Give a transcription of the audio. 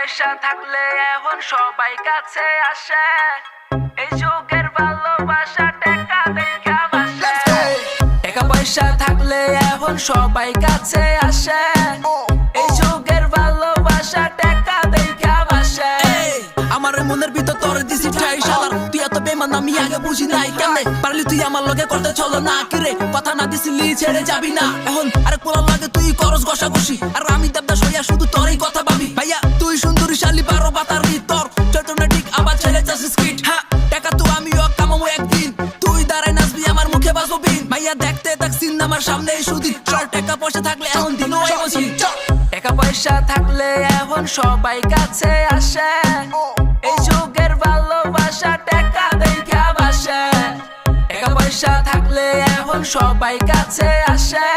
পয়সা থাকলে এখন সবাই কাছে আসে, এই যুগের ভালোবাসা টাকা দেখা বাসে। টাকা পয়সা থাকলে এখন সবাই কাছে আসে, এই যুগের ভালোবাসা টাকা দেখা বাসে। আমার মনের ভিতর তোরে দিছি ঠাই শালার, তুই এত বেমান আমি আগে বুঝি নাই। কেমনে পারলি তুই আমার লগে করতে চলো না, কিরে কথা না দিছিলি ছেড়ে যাবি না। এখন আরেক পোলার লাগে তুই করস ঘষাঘষি, আর আমি দেবদাস হইয়া শুধু তোরই কথা ভাবি। ভাইয়া তুই সুন্দরী শালি 12 বাতারি, তোর চটনা ঠিক আবার ছেড়ে যাস স্কিট। হ্যাঁ টাকা তো আমিও কামাবো একদিন, তুই দাঁড়াই নাচবি আমার মুখে বাজবো বিন। ভাইয়া দেখতে থাকছিন আমার সামনে সুদিন, চল টাকা পয়সা থাকলে এখন দিনও আইবছি। টাকা পয়সা থাকলে এখন সবাই কাছে আসে, এই যুগের ভালোবাসা টাকা দেখা বাসে। টাকা পয়সা থাকলে এখন সবাই কাছে আসে,